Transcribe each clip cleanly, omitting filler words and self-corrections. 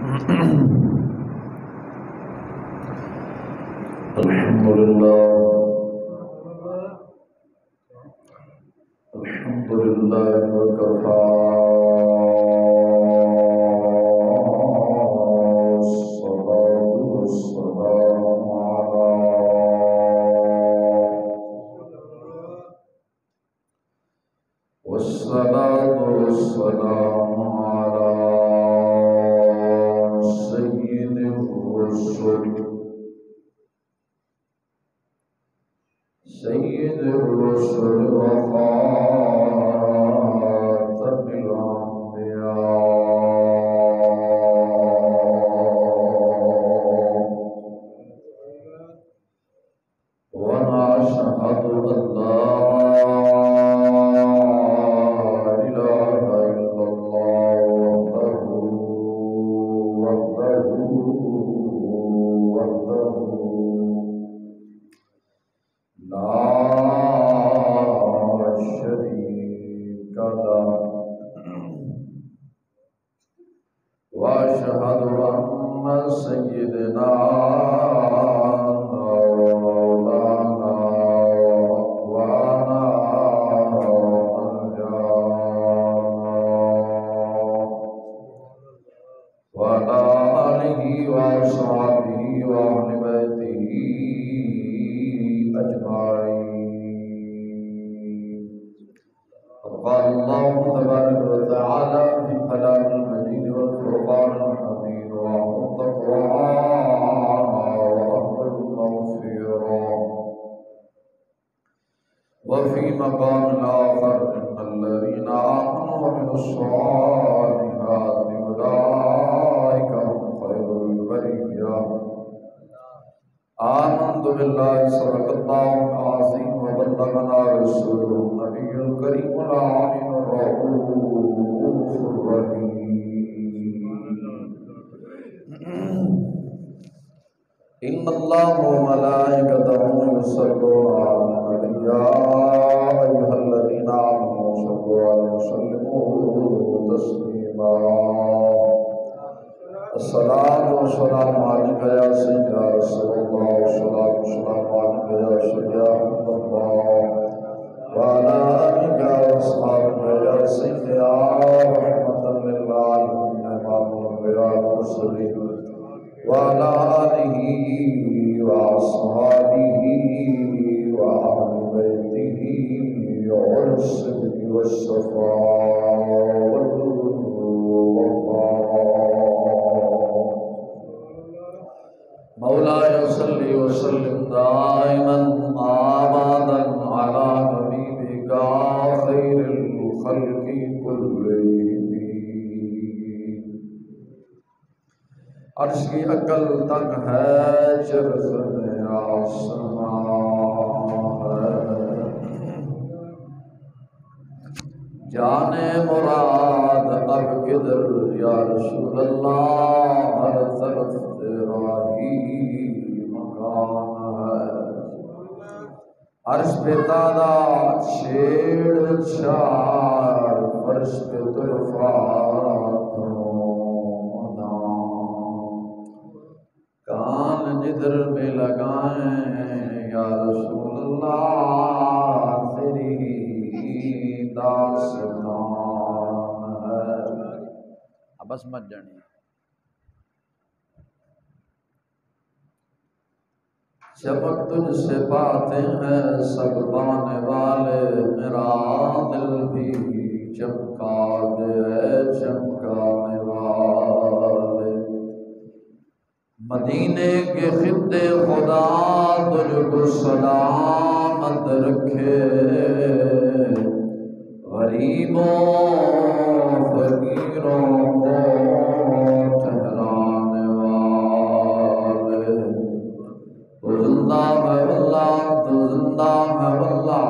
الحمد لله الحمد لله وكفى والصلاة والسلام على سيد الرسل وخاتم الأنبياء ونشهد أن لا إله إلا الله وحده لا شريك له وأشهد أن سيدنا ومولانا وأخوانا وعلى آله وأصحابه وأهل بيته أجمعين. قال الله تبارك وتعالى في كلام المجيد والفرقان الحميد وأحب القرآن وأفضل المغفرة. وفي مقام آخر إن الذين آمنوا وعملوا الصالحات أولئك هم خير البرية. آمنت بالله صدق الله العظيم وبلغنا رسوله النبي الكريم العظيم الرؤوف الرحيم. إن الله وملائكته يصلون على النبي يا أيها الذين آمنوا صلوا عليه وسلموا تسليما. الصلاة والسلام عليك يا سيدي يا رسول الله والصلاة والسلام عليك يا سيدي يا حبيب الله وعلى آلك وأصحابك يا سيدي يا رحمة للعالمين إمام الأنبياء والمرسلين وعلى آله وأصحابه وأهل بيته والصدق والصفاء مولاي صل وسلم دائما ابدا على حبيبك خير الخلق كلهم. عرش کی عقل تک ہے چرخ میں آسمان ہے. جانے مراد اب کدھر یا رسول اللہ ہر طرف تیرا ہی مکان ہے. عرش پہ تادا چھیڑ چھاڑ فرش پہ طرفات کان جدھر میں لگائیں یا رسول اللہ تیری داستان ہے. بس مت جانی چمک تجھ سے باتیں ہیں سب بانے والے میرا دل بھی چمکا دے چمکانے والے. مدینے کے خطے خدا تجھ کو سلامت رکھے. غریبوں فقیروں کو ٹھہرانے والے. تو زندہ ہے واللہ تو زندہ ہے واللہ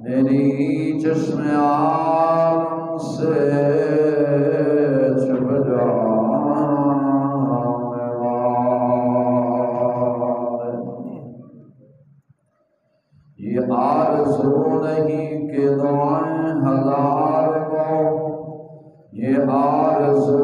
میری چشم عالم سے چھپ جانے والے. یہ آرزو نہیں کہ دعائیں ہزار کو، یہ آرزو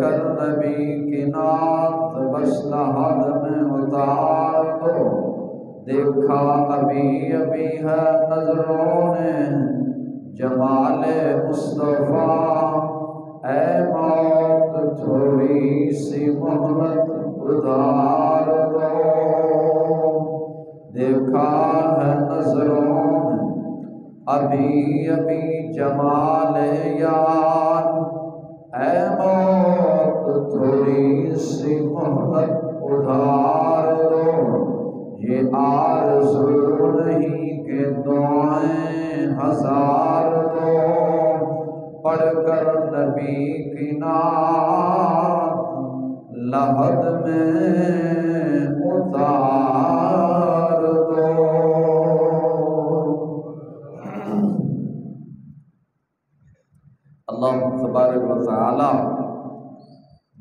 کر نبی کی نعت بس لحد میں اتار دو، دیکھا ابھی ابھی ہے نظروں نے جمال مصطفیٰ، اے موت تھوڑی سی مہلت ادھار دو، دیکھا ہے نظروں نے ابھی ابھی جمال یار، اے موت تھوڑی سی مہلت ادھار دو، یہ آرزو نہیں کہ دعائیں ہزار دو، پڑھ کر نبی کی نعت لحد میں اتار دو۔ اللہ تبارک و تعالی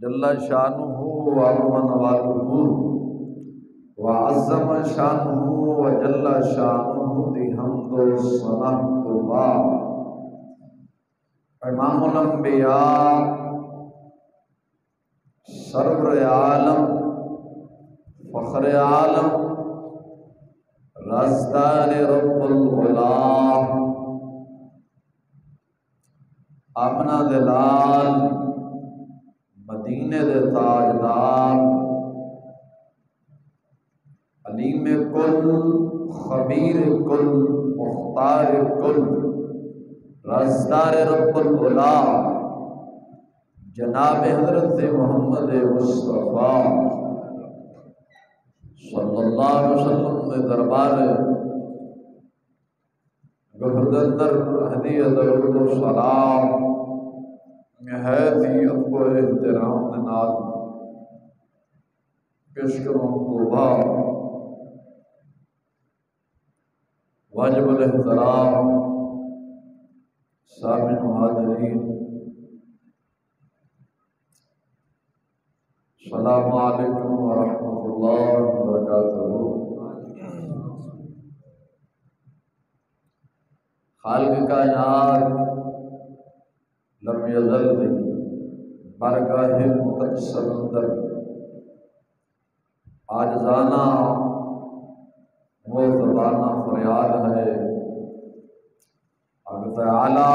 جل شانہ وعظم نوالہ وعظم شانہ وجل شانہ دی حمد و ثنا تو بعد، امام الانبیاء سرور عالم فخر عالم رازدار رب العلا آمنہ دلال مدینے دے تاجدار علیم کل خبیر کل مختار کل رازدار رب العلا جناب حضرت محمد مصطفیٰ صلی اللہ علیہ وسلم نے دربار گہردندر ہدیہ درود و سلام نہایت ہی ادب و احترام کے نال پیش کروں توبہ واجب الاحترام سامعین و حاضرین، السلام علیکم ورحمۃ اللہ وبرکاتہ۔ خالق کائنات لم یزل برگاہ مقدس اندر عاجزانہ موذبانہ فریاد ہے، حق تعالی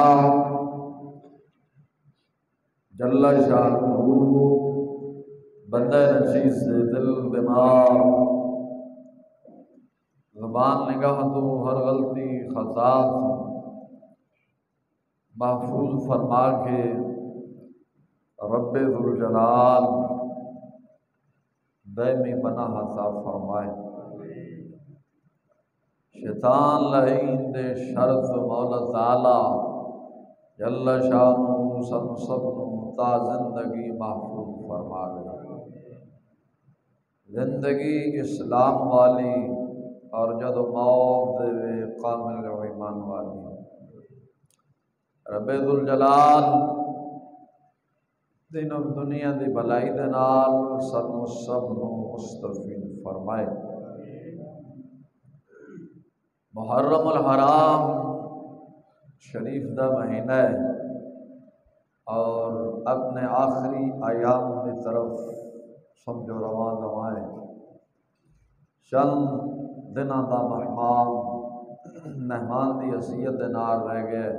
جل شانہ بندہ نشیز سے دل دماغ زبان نگاہ تو ہر غلطی خطا محفوظ فرما کے رب ذوالجلال دائمی پناہ عطا فرمائے۔ شیطان لعین دے شرط مولا تعالی جل شانہ سن سب تا زندگی محفوظ فرما دے، زندگی اسلام والی اور جد موت دے کامل ایمان والی۔ رب ذوالجلال دین و دنیا دی بھلائی دے نال سانو سب نو مستفید فرمائے۔ محرم الحرام شریف دا مہینہ ہے اور اپنے آخری ایام کی طرف سمجھو رواں دوائیں چند دنوں دا مہمان دی حیثیت دے نال رہ گئے۔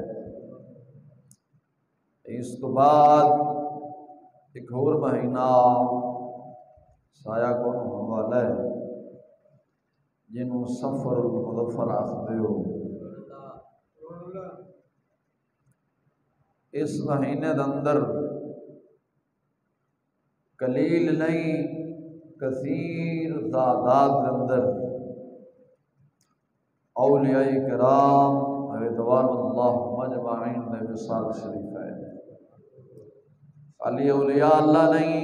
اس تو بعد ایک اور مہینہ سایہ کون ہونے والا ہے جنہوں سفر المظفر آخدے ہو۔ اس مہینے دے اندر قلیل نہیں کثیر تعداد کے اندر اولیاء کرام رضوان اللہ مجمعین نے وصال شریف ہے۔ خالی اولیاء اللہ نہیں،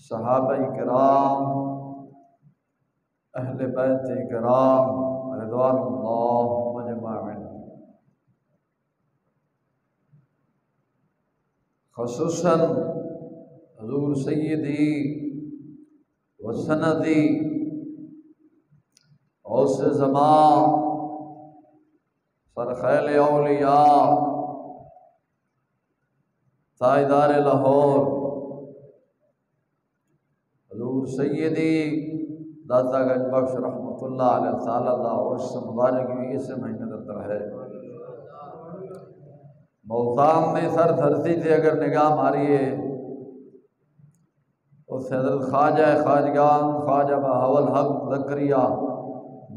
صحابہ کرام اہل بیت کرام رضوان اللہ مجمعین، خصوصاً حضور سیدی و سندی غوث زمان سرخیل اولیاء تاجدار لاہور حضور سیدی داتا گنج بخش رحمۃ اللہ علیہ تعالیٰ دا عرس مبارک بھی اس مہینے کے اندر ہے۔ ملتان میں سر دھرتی سے اگر نگاہ ماریے تو حضرت خواجہ خواجگان خواجہ بہاول حق زکریا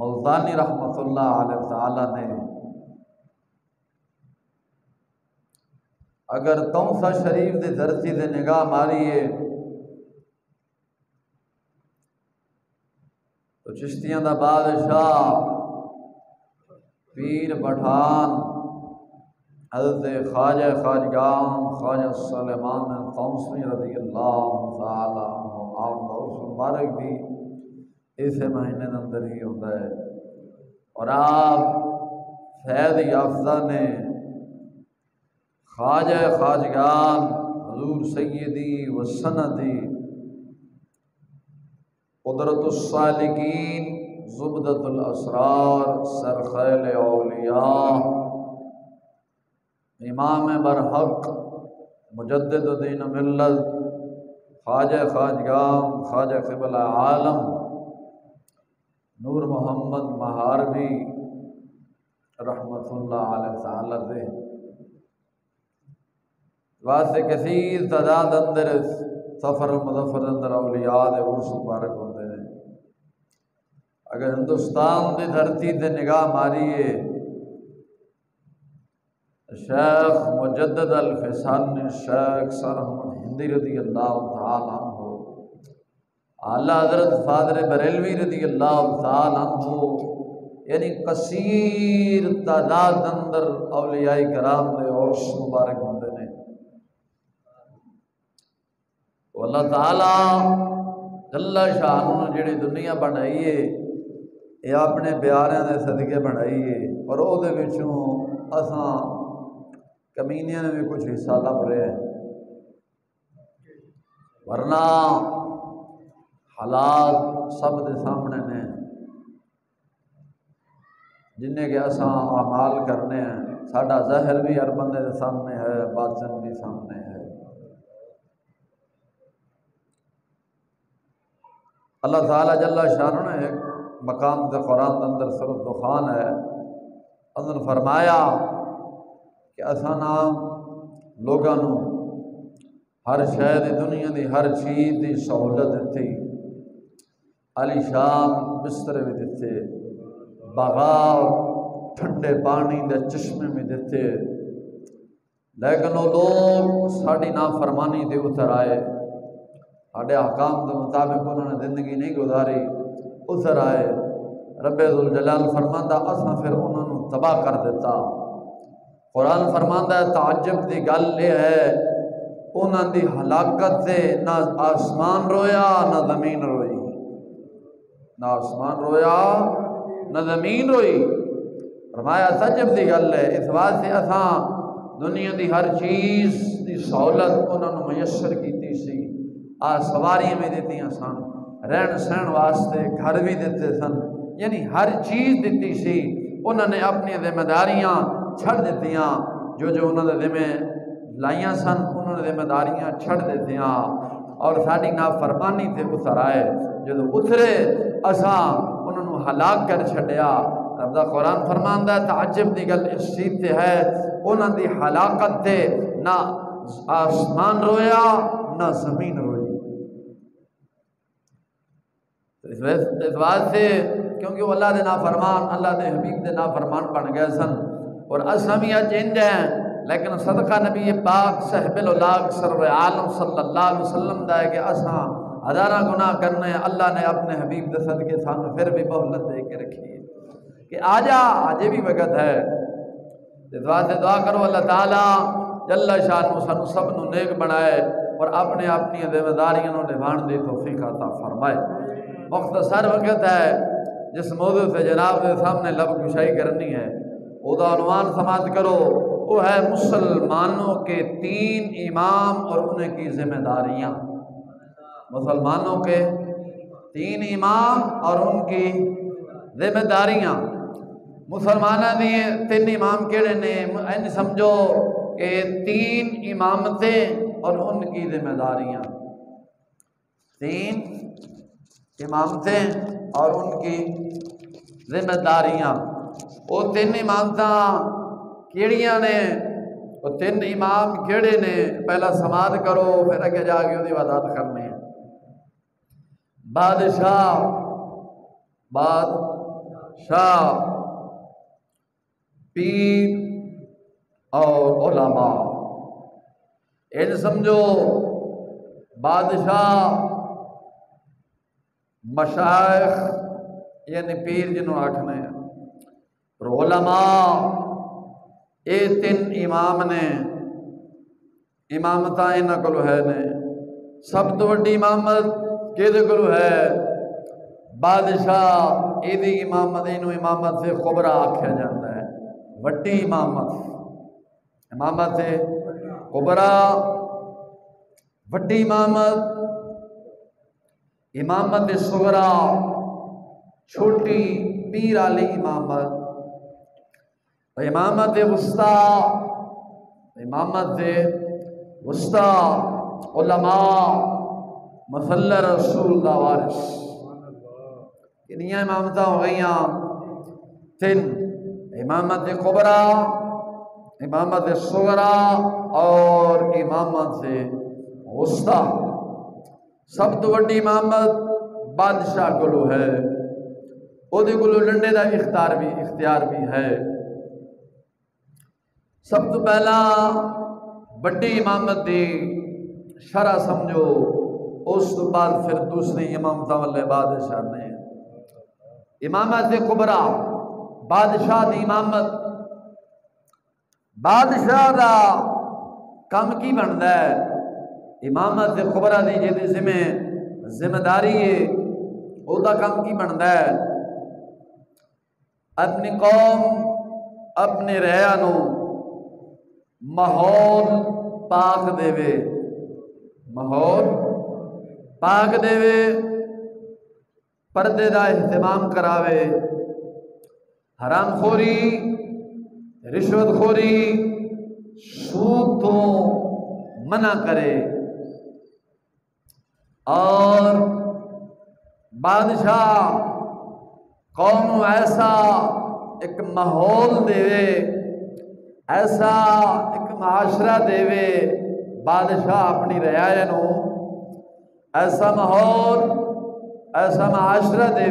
ملتانی رحمۃ اللہ علیہ تعالیٰ نے اگر تمسا شریف دی دھرتی سے نگاہ ماریے تو چشتیاں دا بادشاہ پیر پٹھان حضرت خواجہ خواجگان خواجہ سلیمان قوسمی رضی اللہ تعالیٰ عنہ آپ کا عرس مبارک بھی اس مہینے کے اندر ہی ہوتا ہے، اور آپ فیض یافتہ نے خواجہ خواجگان حضور سیدی و سندی قدرت السالکین زبدۃ الاسرار سرخیل اولیاء امام برحق مجدد دین ملت خواجہ خواجگان خواجہ قبلہ عالم نور محمد مہاروی رحمۃ اللہ علیہ تعالی دے واسطے کثیر تعداد اندر سفر المظفر اندر اولیاء دے عرس مبارک ہوتے ہیں۔ اگر ہندوستان دی دھرتی تے نگاہ ماریے شیخ مجدد الفسانی شیخ سر احمد ہندی رضی اللہ تعالیٰ عنہ اعلیٰ حضرت فاضل بریلوی رضی اللہ تعالیٰ عنہ یعنی کثیر تعداد اندر اولیاء کرام دے عرس مبارک ہوتے ہیں۔ تو اللہ تعالیٰ جل شانہ جڑی دنیا بنائی ہے یہ اپنے پیاریاں دے صدقے بنائی ہے، اور او دے وچوں اساں کمینیاں نے بھی کچھ حصہ لب رہے ہیں، ورنہ حالات سب دے سامنے نے جنہیں کہ اساں اعمال کرنے ہیں، ساڈا ظاہر بھی ہر بندے دے سامنے ہے، باطن بھی سامنے ہے۔ اللہ تعالیٰ جل شانہ نے ایک مقام کے قرآن کے اندر سورۃ دخان ہے اندر فرمایا کہ اساں لوگاں نوں ہر شے دی دنیا دی ہر چیز دی سہولت دتی، عالی شان بستر بھی دیتے، بغاؤ ٹھنڈے پانی دے چشمے بھی دیتے، لیکن وہ لوگ ساڑی نافرمانی تے اتر آئے، ساڑے احکام کے مطابق انہوں نے زندگی نہیں گزاری، اتر آئے۔ رب ذوالجلال فرماندا اساں پھر انہوں نے تباہ کر دیتا۔ قرآن فرماندا ہے تعجب دی گل یہ ہے انہوں دی ہلاکت سے نہ آسمان رویا نہ زمین روئی، نہ آسمان رویا نہ زمین روئی۔ فرمایا تعجب دی گل ہے، اس واسطے اساں دنیا دی ہر چیز دی سہولت انہوں نے میسر کیتی سی، سواریاں بھی دیتی سن، رہن سہن واسطے گھر بھی دیتے سن، یعنی ہر چیز دیتی سی۔ انہوں نے اپنی ذمہ داریاں چھڑ دیتیاں، جو انہوں نے ذمہ لائیاں سن انہوں نے ذمہ داریاں چھڑ دیتیاں، اور ساری نافرمانی تے اتر آئے۔ جب اترے اساں انہوں نے ہلاک کر چھڈیا۔ رب دا قرآن فرماندا ہے تعجب دی گل اس چیز تے ہے انہوں دی ہلاکت تے نہ آسمان رویا نہ زمین روئی۔ اس بات سے کیونکہ وہ اللہ دے نافرمان، اللہ دے حبیب دے نافرمان بن گئے سن، اور اساں بھی اج انج ہیں، لیکن صدقہ نبی پاک صاحب الاولاق سرور عالم صلی اللہ علیہ وسلم دا ہے کہ اساں ہزارہ گناہ کرنے، اللہ نے اپنے حبیب دے صدقے سانوں پھر بھی مہلت دے کے رکھی ہے کہ آجا، آجے بھی وقت ہے۔ اس بات سے دعا کرو اللہ تعالیٰ جل شانہ سانوں سب نو نیک بنائے اور اپنے اپنی ذمہ داریاں نو نبھان دی توفیق عطا فرمائے۔ مختصر وقت ہے جس موضوع سے جناب کے سامنے لب کشائی کرنی ہے، وہ دا عنوان سماعت کرو، وہ ہے مسلمانوں کے 3 امام اور انہیں کی ذمہ داریاں۔ مسلمانوں کے 3 امام اور ان کی ذمہ داریاں۔ مسلمانوں دی 3 امام کیڑے نے؟ این سمجھو کہ 3 امامتیں اور ان کی ذمہ داریاں، 3 امامتیں اور ان کی ذمہ داریاں۔ وہ 3 امامتاں کیڑیاں نے، وہ 3 امام کیڑے نے؟ پہلا سماعت کرو، پھر اگے جا کے وہ عبادت کرنے ہیں۔ بادشاہ پیر اور علماء۔ ان سمجھو بادشاہ مشائخ یعنی پیر جنہوں آکھنے ہیں، اور علماء یہ 3 امام نے۔ امامتاں انہاں کولو ہے نے۔ سب تو وڈی امامت کہدے کولو ہے؟ بادشاہ ایدی امامت، اینو امامت سے خبرا آکھیا جاتا ہے، وڈی امامت، امامت سے خبرا، وڈی امامت، امامت صغرا چھوٹی پیر علی امامت، امامت وسطیٰ، امامت وسطیٰ علماء مثل رسول دا وارث۔ کنیاں امامتاں ہو گئیاں؟ 3، امامت کبریٰ، امامت صغریٰ اور امامت وسطیٰ۔ سب تو وڈی امامت بادشاہ کولو ہے، او دے کولو لنڈے دا اختیار بھی ہے۔ سب تو پہلا بڑی امامت دی شرح سمجھو، اس تو بعد پھر دوسری امامتاں والے بادشاہ نے۔ امامت کبریٰ، بادشاہ دی امامت۔ بادشاہ دا کم کی بندا ہے؟ امامت کبریٰ دی جیدی ذمہ داری ہے، او دا کم کی بندا ہے؟ اپنی قوم، اپنے رعیا نو ماحول پاک دے، ماحول پاک دے، پردے دا اہتمام کراوے، حرام خوری، رشوت خوری، سود تو منع کرے، اور بادشاہ قوم ایسا ایک ماحول دے، ایسا ایک معاشرہ دے، بادشاہ اپنی رعایا نو ایسا ماحول، ایسا معاشرہ دے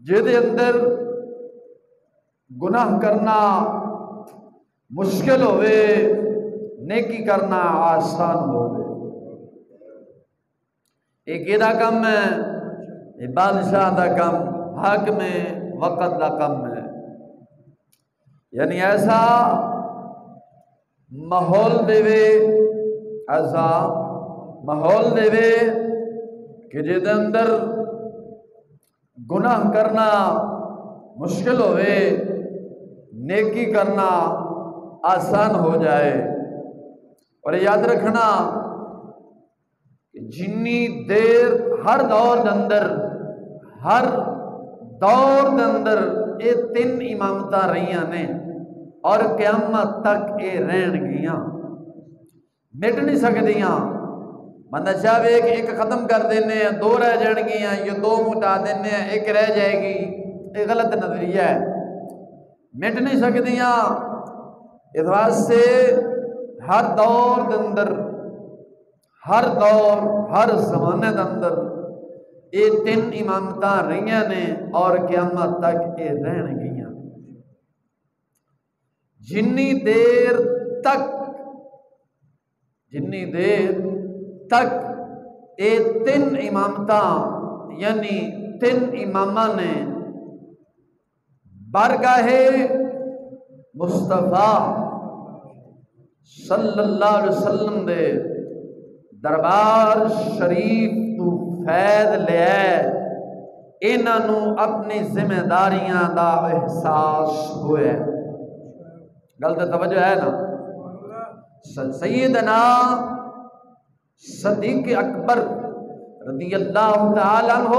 جدے اندر گناہ کرنا مشکل ہوئے، نیکی کرنا آسان ہوئے۔ ایک یہ دا کم ہے، یہ بادشاہ دا کم، حاکم وقت دا کم ہے۔ یعنی ایسا ماحول دے، ایسا ماحول دے کہ جدے اندر گناہ کرنا مشکل ہوئے، نیکی کرنا آسان ہو جائے۔ اور یاد رکھنا کہ جنی دیر ہر دور دے اندر یہ 3 امامتاں رہیاں نے، اور قیامت تک یہ رہن گیاں، مٹ نہیں سکدیاں۔ بندہ چاہے کہ ایک ختم کر دینے ہیں، 2 رہ جان گیاں، یا 2 مٹا دینے ہیں، ایک رہ جائے گی، یہ غلط نظریہ ہے، مٹ نہیں سکدیاں۔ اس واسطے ہر دور دے اندر، ہر دور، ہر زمانے دے اندر یہ 3 امامتاں رہیاں نے، اور قیامت تک یہ رہن گیاں۔ جنی دیر تک یہ 3 امامتاں یعنی 3 اماماں نے بارگاہ مصطفیٰ صلی اللہ علیہ وسلم دے دربار شریف تو فیض لیا، انہاں نو اپنی ذمہ داریاں دا احساس ہوئے۔ غلط توجہ ہے نا؟ سیدنا صدیق اکبر رضی اللہ تعالیٰ عنہ،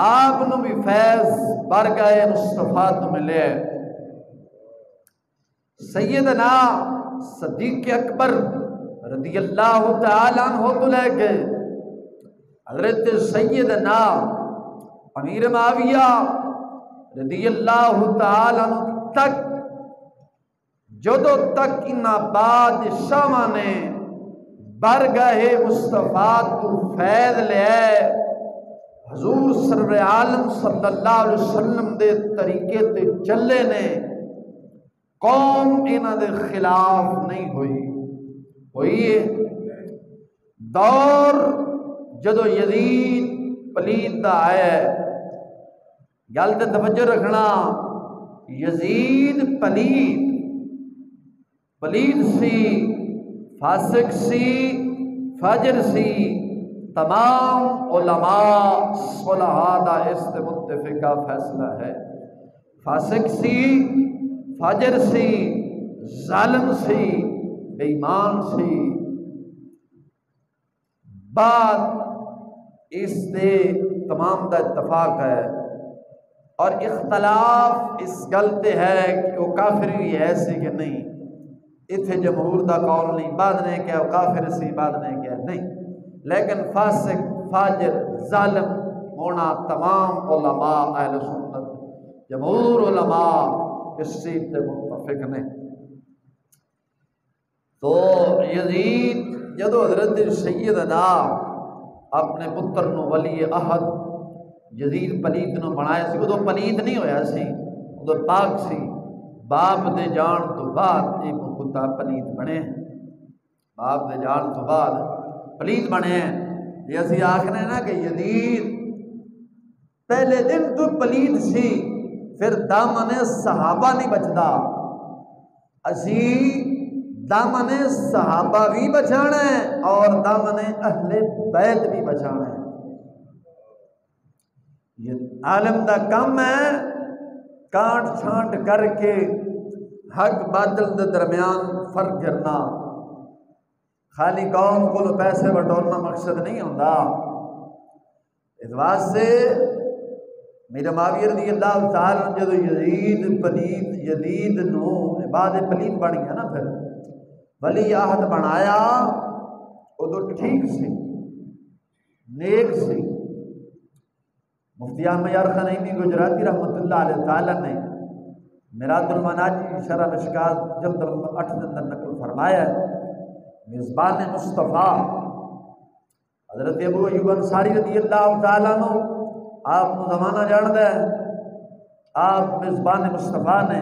آپ نو بھی فیض بارگاہ مصطفیٰ تو ملے۔ سیدنا صدیق اکبر رضی اللہ تعالیٰ عنہ تو لے کے حضرت سیدنا امیر معاویہ رضی اللہ تعالیٰ عنہ تک جدو تک ان بادشاہ نے برگاہ مصطفیٰ تو فیض لے حضور سرور عالم صلی اللہ علیہ وسلم دے طریقے تے چلے نے قوم انہاں دے خلاف نہیں ہوئی دور جدو یزید پلید دا آیا گل تے توجہ رکھنا یزید پلید سی فاسق سی فاجر سی تمام علماء صلحاء دا اس تے متفقہ فیصلہ ہے فاسق سی فاجر سی ظالم سی بے ایمان سی بعد اس دے تمام دا اتفاق ہے اور اختلاف اس گلتے ہے کہ وہ کافر بھی ہے سی کہ نہیں اتھے جمہور دا قول نہیں بعد نے کیا وہ کافر سی بعد نے کیا نہیں لیکن فاسق فاجر ظالم ہونا تمام علماء اہل سنت جمہور علماء اس چیز سے متفق نے تو یزید جدو حضرت سیدنا اپنے پتر نو ولی عہد یزید پلیت نو بنایا سی ادو پلیت نہیں ہویا سی ادو پاک سی باپ دے جان تو بعد ایک خدا پلیت بنے باپ دے جان تو بعد پلیت بنے یہ اسی آخر ہے نا کہ یزید پہلے دن تو پلیت سی پھر دامن صحابہ نہیں بچدا اسی دامن صحابہ بھی بچانا ہے اور دامن اہل بیت بھی بچانا ہے یہ عالم دا کم ہے کانٹ چھانٹ کر کے حق باطل دے درمیان فرق کرنا خالی قوم کو پیسے بٹورنا مقصد نہیں ہوتا اس واسطے میرا معاویہ رضی اللہ تعالیٰ جدو یزید نو بعد پلید بن گیا نا پھر ولی عہد بنایا وہ تو ٹھیک سی نیک سی مفتی احمد یار خنیمی گجراتی رحمۃ اللہ علیہ تعالیٰ نے میرات المناجی شرح مشکات جلد 8 کے اندر نقل فرمایا ہے میزبان مصطفیٰ حضرت ابو ایوب انصاری رضی اللہ تعالیٰ عنہ آپ کو زمانہ جان دے آپ میزبان مصطفیٰ نے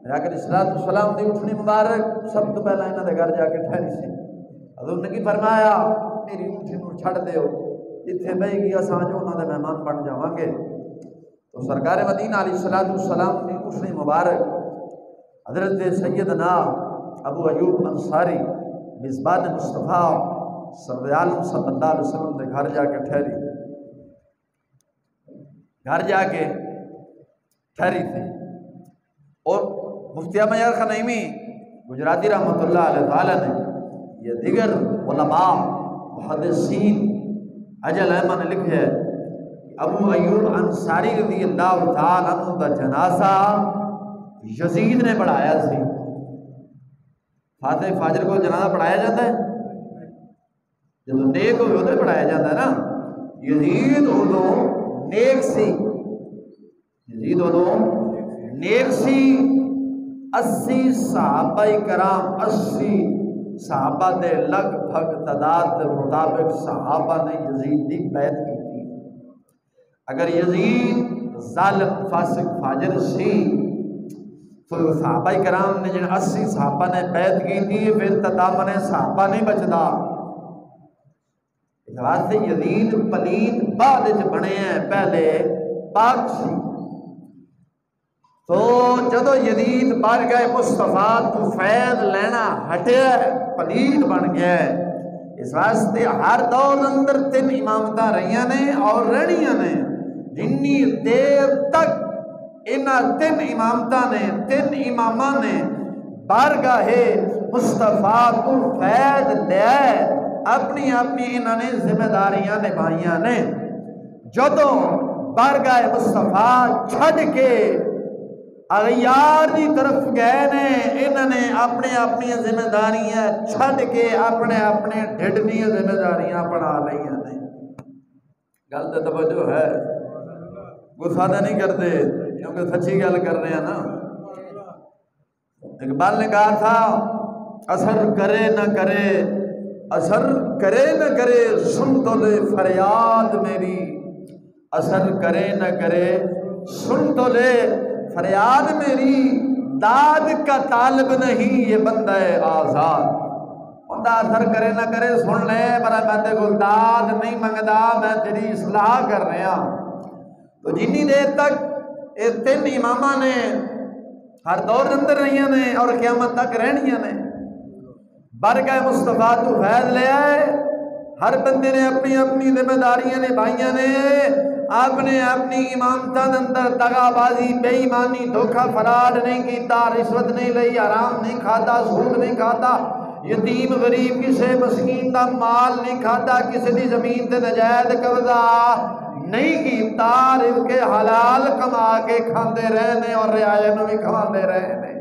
لیکن السلام دی اٹھنی مبارک سب تو پہلا انہوں نے گھر جا کے ٹھہری سی حضور نے کی فرمایا میری اٹھنی نو چھڑ دیو اتھے بہی گیا سانجو انہوں نے مہمان بن جاؤں گے تو سرکار مدینہ علیہ السلام دی اٹھنی مبارک حضرت سیدنا ابو ایوب انصاری میزبان مصطفیٰ صلی اللہ علیہ وسلم نے گھر جا کے ٹھہری تھی اور مفتی احمد یار خنیمی گجراتی رحمۃ اللہ علیہ تعالیٰ نے یہ دیگر علماء محدثین اجل احمد نے لکھے ابو ایوب انصاری رضی اللہ تعالیٰ عنہ کا جنازہ یزید نے پڑھایا سی فاتح فاجر کو جنازہ پڑھایا جاتا ہے جب نیک ہوئے ادھر پڑھایا جاتا ہے نا یزید ادو نیک سی یزید ادو نیک سی 80 صحابہ کرام 80 صحابہ دے لگ بھگ تعداد دے مطابق صحابہ نے یزید کی بیعت کی تھی اگر یزید ظالم فاسق فاجر سی تو صحابہ کرام نے جن 80 صحابہ نے بیعت کی تھی پھر تدامن صحابہ نہیں بچدا اس واسطے یزید پلید بعد بنے ہیں پہلے پاک سی تو جدو یزید بارگاہ مصطفیٰ تو فیض لینا ہٹے پلید بن گیا اس واسطے ہر دور اندر 3 امامتاں رہیاں نے اور رہنیاں نے جنی دیر تک انہاں 3 امامتاں نے 3 اماماں نے بارگاہ مصطفیٰ تو فیض لیا اپنی انہوں نے ذمہ داریاں نبھائیاں نے جدوں بارگاہ مصطفیٰ چھڑ کے اغیار کی طرف گئے نے، انہوں نے اپنے اپنی ذمہ داریاں چھڈ کے اپنے اپنے ڈھڈ دی ذمہ داریاں بنا لیا نے۔ گل تو توجہ ہے، غصہ تو نہیں کرتے کیونکہ سچی گل کر رہے ہیں نا۔ اقبال نے کہا تھا اثر کرے نہ کرے، اثر کرے نہ کرے سن تو لے فریاد میری، اثر کرے نہ کرے سن تو لے فریاد میری، داد کا طالب نہیں یہ بندہ آزاد۔ بندہ اثر کرے نہ کرے سن لے، پر بندے کو داد نہیں منگدا، میں تیری اصلاح کر رہا۔ تو جنی دیر تک یہ تین امامہ نے ہر دور اندر رہی نے اور قیامت تک رہنیاں نے، برگہ مصطفیٰ تو فیض لے آئے، ہر بندے نے اپنی اپنی ذمہ داریاں نبھائیاں نے، اپنے اپنی امامتاں اندر دغا بازی، بے ایمانی، دھوکہ فراڈ نہیں کیتا، رشوت نہیں لئی، حرام نہیں کھاتا، سود نہیں کھاتا، یتیم غریب کسے مسکین دا مال نہیں کھاتا، کسی دی زمین تے نجائز قبضہ نہیں کیتا، رزق حلال کما کے کھاندے رہنے اور رعایا نو بھی کھواندے رہنے۔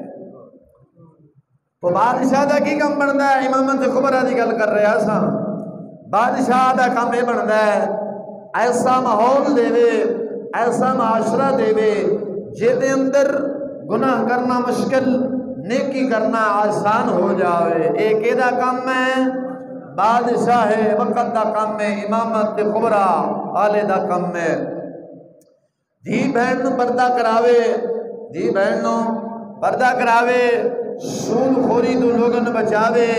تو بادشاہ دا کی کم بندا ہے؟ امامت کبریٰ دی گل کر رہا سا۔ بادشاہ دا کام یہ بندا ہے ایسا ماحول دے وے، ایسا معاشرہ دے وے جے اندر گناہ کرنا مشکل، نیکی کرنا آسان ہو جاوے۔ ایک ایدہ کام ہے بادشاہ ہے، وقت دا کام ہے امامت کبریٰ آلے دا کام ہے۔ دھی بہن نو پردہ کراوے، دھی بہن نو پردہ کراوے، سود خوری تو لوگن بچاوے،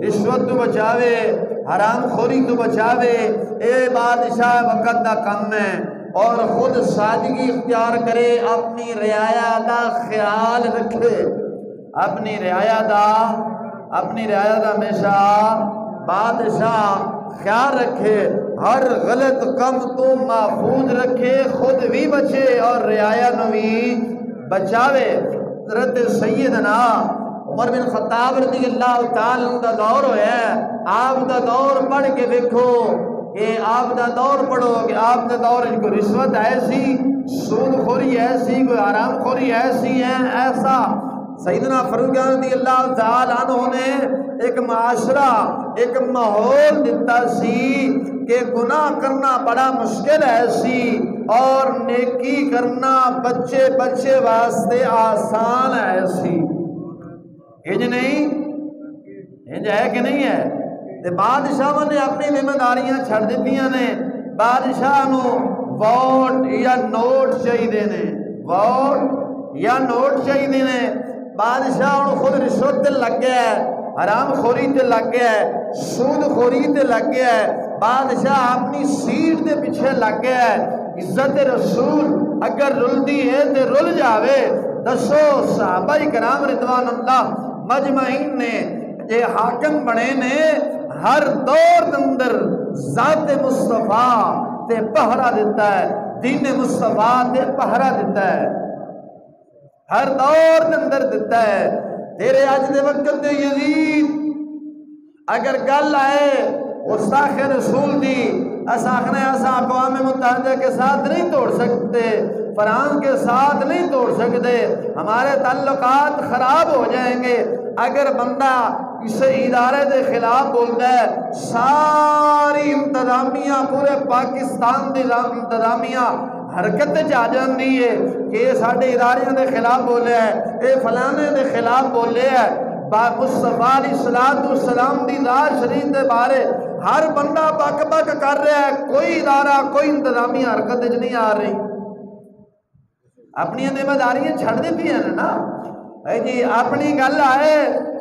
رشوت تو بچاوے، حرام خوری تو بچاوے، اے بادشاہ وقت دا کم ہے۔ اور خود سادگی اختیار کرے، اپنی رعایا دا خیال رکھے، اپنی رعایا دا ہمیشہ بادشاہ خیال رکھے، ہر غلط کم تو محفوظ رکھے، خود بھی بچے اور رعایا نو بھی بچاوے۔ حضرت سیدنا عمر بن خطاب رضی اللہ تعالی عنہ دا دور ہویا ہے، آپ دا دور پڑھ کے دیکھو کہ آپ دا دور پڑھو کہ آپ دا دور کوئی رشوت ایسی، سود خوری ایسی، کوئی حرام خوری ایسی ہے، ایسا سیدنا فاروق رضی اللہ تعالی عنہ نے ایک معاشرہ، ایک ماحول دیتا سی کہ گناہ کرنا بڑا مشکل ہے سی اور نیکی کرنا بچے بچے واسطے آسان ہے سی۔ انج نہیں، انج ہے کہ نہیں ہے؟ تے بادشاہ نے اپنی ذمہ داریاں چھڑ دیتیاں نے۔ بادشاہ نو ووٹ یا نوٹ چاہیے نے، ووٹ یا نوٹ چاہیے نے۔ بادشاہ ہن خود رشوت تے لگ گیا ہے، حرام خوری تے لگ گیا ہے، سود خوری تے لگ گیا ہے، بادشاہ اپنی سیٹ دے پیچھے لگ گیا ہے۔ عزت رسول اگر رلدی ہے تے رل جاوے۔ دسو صحابہ کرام رضوان اللہ مجمعین نے یہ حاکم بنے نے، ہر دور اندر ذات مصطفیٰ تے پہرا دیتا ہے، دین مصطفیٰ تے پہرا دیتا ہے، ہر دور اندر دیتا ہے۔ تیرے آج دے وقت دے یزید اگر گل آئے گستاخ رسول دی، آخنے ایسا اقوام متحدہ کے ساتھ نہیں توڑ سکتے، فرانس کے ساتھ نہیں توڑ سکتے، ہمارے تعلقات خراب ہو جائیں گے۔ اگر بندہ اسے ادارے دے خلاف بولتا ہے، ساری انتظامیہ پورے پاکستان دی انتظامیہ حرکت جا جاندی ہے کہ یہ ساڑھے اداریاں دے خلاف بولے ہے، یہ فلانے دے خلاف بولے ہے۔ مصطفیٰ علیہ السلام دی ذات شریف دے بارے ہر بندہ بک بک کر رہا ہے، کوئی ادارہ کوئی انتظامیہ حرکت نہیں آ رہی۔ اپنی ذمہ داریاں چھڑ دیتی ہیں نا جی۔ اپنی گل آئے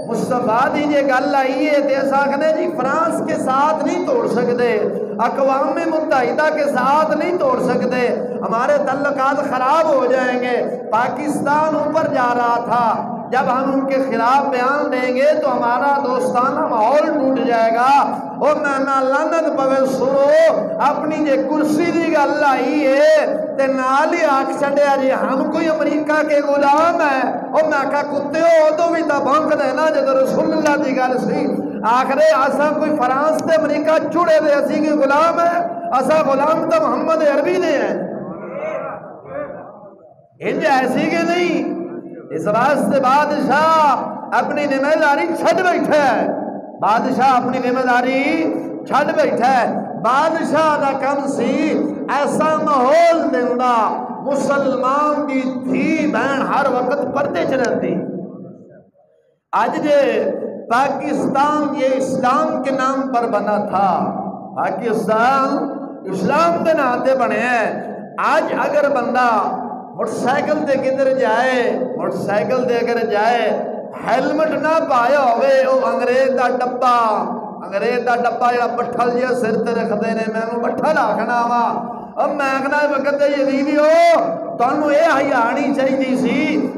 مصطفیٰ دی جے گل آئی ہے تے آخنے جی فرانس کے ساتھ نہیں توڑ سکتے، اقوام متحدہ کے ساتھ نہیں توڑ سکتے، ہمارے تعلقات خراب ہو جائیں گے۔ پاکستان اوپر جا رہا تھا، جب ہم ان کے خلاف بیان دیں گے تو ہمارا دوستانہ ماحول ٹوٹ جائے گا۔ اور میں لعنت پوے سنو، اپنی جے کرسی دی گل آئی ہے تے نال ہی آکھ چھڈیا جی ہم کوئی امریکہ کے غلام ہے۔ اور میں کہا کتے ہو ادو بھی تو بھونک دینا جدو رسول اللہ دی گل سی۔ آخرے اساں کوئی فرانس تے امریکہ چڑے دے اسی کوئی غلام ہے؟ اساں غلام تو محمد عربی دے ہیں۔ انج ایسی کہ نہیں اس واسطے بادشاہ اپنی ذمہ داری چھڈ بیٹھا ہے، بادشاہ اپنی ذمہ داری چھڈ بیٹھا ہے۔ بادشاہ دا کم سی ایسا ماحول دینا مسلمان دی دھی بہن ہر وقت پردے چ رہتی۔ آج جے پاکستان یہ اسلام کے نام پر بنا تھا، پاکستان اسلام کے نام تے بنے ہیں۔ آج اگر بندہ موٹر سائیکل تے کدھر جائے، موٹر سائیکل تے اگر جائے ہیلمٹ نہ پایا ہوئے، وہ انگریز دا ڈبا، انگریز دا ڈبا جڑا بٹھل جیا سر تے رکھدے نے، مینوں بٹھل آکھنا وا۔ اب میں آکھنا وقت یزیدیو تانوں اے حیانی چاہیدی سی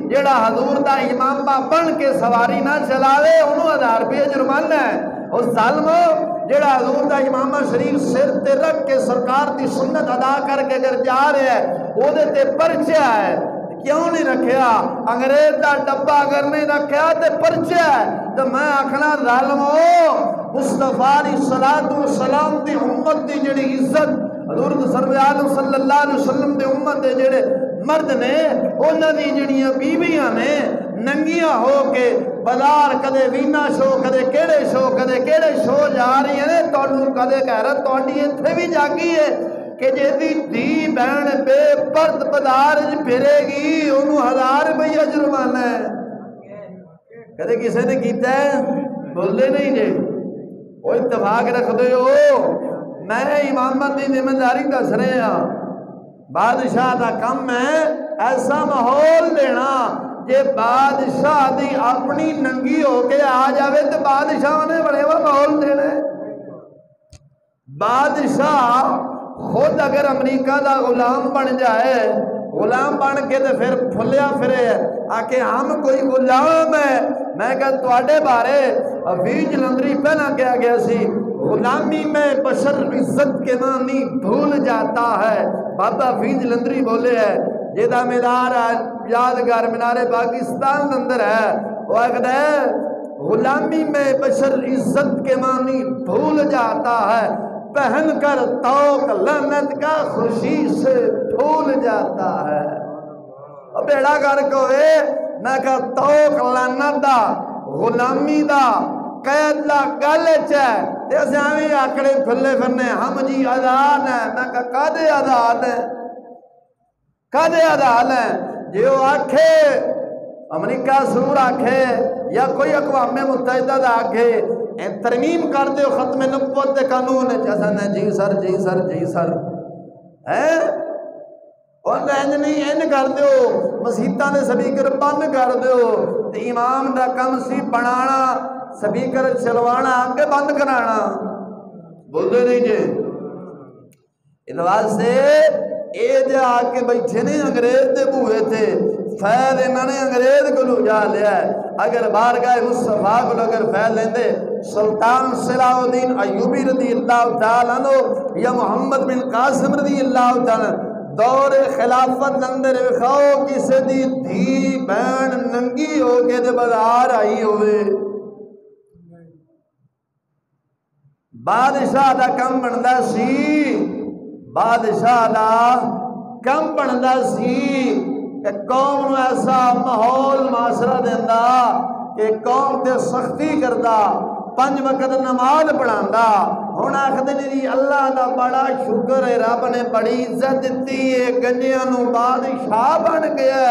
جڑا حضور دا امامہ بن کے سواری نہ چلاوے انہوں 1000 روپے جرمانہ ہے۔ او ظالمو جڑا حضور دا امامہ شریف سر تے رکھ کے سرکار دی سنت ادا کر کے اگر جا رہے ہیں او دے تے پرچہ ہے، کیوں نہیں رکھیا؟ انگریز دا ڈبا اگر نہیں رکھیا تے پرچہ ہے۔ تو میں آکھنا ظالمو مصطفیٰ علیہ السلام دی امت دی جڑی عزت، حضور سرور عالم صلی اللہ علیہ وسلم دے امت دے جڑے مرد نے انہاں دی جڑیاں بیویاں نے ننگیاں ہو کے بازار کدے وینا شو کدے کیڑے شو جا رہی ہیں، تانوں کدے غیرت تہاڈی ایتھے بھی جاگی ہے کہ جے دی دھی بہن بے پرد بازار وچ پھرے گی انہوں 1000 روپیہ جرمانہ ہے۔ کدے کسے نے کیتا ہے؟ بولے نہیں جے وہ اتفاق رکھ دے ہو۔ میں امامت دی ذمہ داری دس رہے ہاں، بادشاہ دا کم ہے ایسا ماحول دینا جے بادشاہ دی اپنی ننگی ہو کے آ جاوے تو بادشاہ نے بڑے وہ ماحول دینا ہے۔ بادشاہ خود اگر امریکہ دا غلام بن جائے، غلام بن کے تو پھر پھلیا پھرے آکے ہم کوئی غلام ہے۔ میں کہا تواڈے بارے وی جلندری پہلا کیا گیا سی، غلامی میں بشر عزت کے معنی بھول جاتا ہے۔ بابا وی جلندری بولے ہے جیدہ مدار یادگار مینار پاکستان اندر ہے، وہ کہتا ہے غلامی میں بشر عزت کے معنی بھول جاتا ہے، پہن کر توق لعنت کا خوشی سے پھول جاتا ہے۔ اب بیڑا کر کوئے میں کہا توق لعنت دا غلامی دا قید لا گالچ ہے تے اسے ہمیں آکڑے پھلے پھرنے ہم جی آزاد ہیں۔ میں کہا کدے آزاد ہیں، کدے آزاد ہیں؟ جو آکھے امریکہ سرور آکھے یا کوئی اقوام متحدہ دا آکھے ترمیم کر دے ختم نبوت دے قانون ہے جیسا نے جی سر جی سر جی سر ہے اور رہن نہیں این کر دیو مسیحتہ نے سبیکر بند کر دیو تے امام دا کم سی بنانا سبیکر چلوانا آگے بند کرانا بولتے نہیں جے ادواز سے اے دے آکے بیٹھے نہیں انگریز دے بوئے تھے فیض انہوں نے انگریز کو لجا لیا ہے۔ اگر بارگاہ مصطفیٰ کو اگر فیض لیندے سلطان صلاح الدین ایوبی رضی اللہ تعالیٰ عنہ یا محمد بن قاسم رضی اللہ تعالیٰ دور خلافت اندر وکھاؤ کسے دی دھی بہن ننگی ہو کے دے بازار آئی ہوئے، بادشاہ دا کم بندا سی، بادشاہ دا کم بندا سی کہ قوم ایسا ماحول معاشرہ دیندہ کہ قوم تے سختی کردہ 5 وقت نماز پڑھاندا۔ ہن آکھدے نے جی اللہ دا بڑا شکر ہے رب نے بڑی عزت دتی ہے، گنجیاں نوں بادشاہ بن گیا،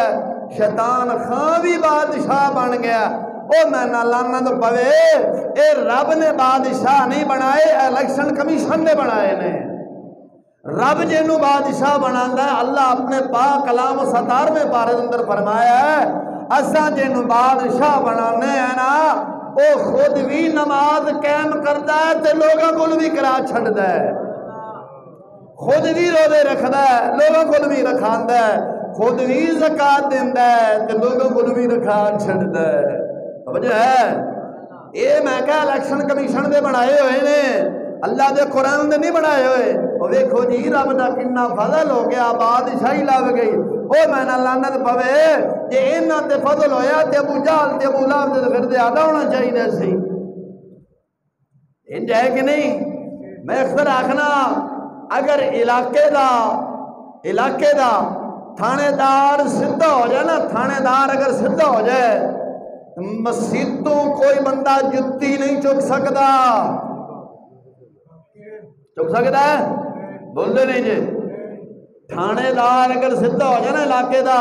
شیطان خان بھی بادشاہ بن گیا۔ او میں نہ لعنت پوے اے رب نے بادشاہ نہیں بنائے، الیکشن کمیشن نے بنائے نے۔ رب جنو بادشاہ بناتا ہے اللہ اپنے پاک کلام 17ویں پارے اندر فرمایا ہے اساں جنو بادشاہ بنانے ہیں نا وہ خود بھی نماز قائم کرتا ہے تے لوگوں کو بھی کرا چھڑتا ہے، خود بھی روزے رکھتا ہے لوگوں کو بھی رکھاتا ہے، خود بھی زکات دیندا ہے تے لوگوں کو بھی رکھا چھڑتا ہے۔ سمجھ ہے یہ میں کہا الیکشن کمیشن دے بنائے ہوئے نے، اللہ دے قرآن دے نہیں بنائے ہوئے۔ وہ دیکھو جی رب دا کتنا فضل ہو گیا، بادشاہی لگ گئی۔ او میں نہ لعنت پوے جے انہاں تے فضل ہویا تے ابو جہل تے ابو لہب تے پھر زیادہ ہونا چاہیے سی، انج ہے کہ نہیں؟ میں اکثر آکھنا اگر علاقے دا تھانے دار سدھا ہو جائے نا، تھانے دار اگر سدھا ہو جائے مسیتوں کوئی بندہ جتی نہیں چک سکتا۔ چک سکتا ہے؟ بولتے نہیں جی۔ تھانے دار اگر سدھا ہو جائے نا علاقے دا،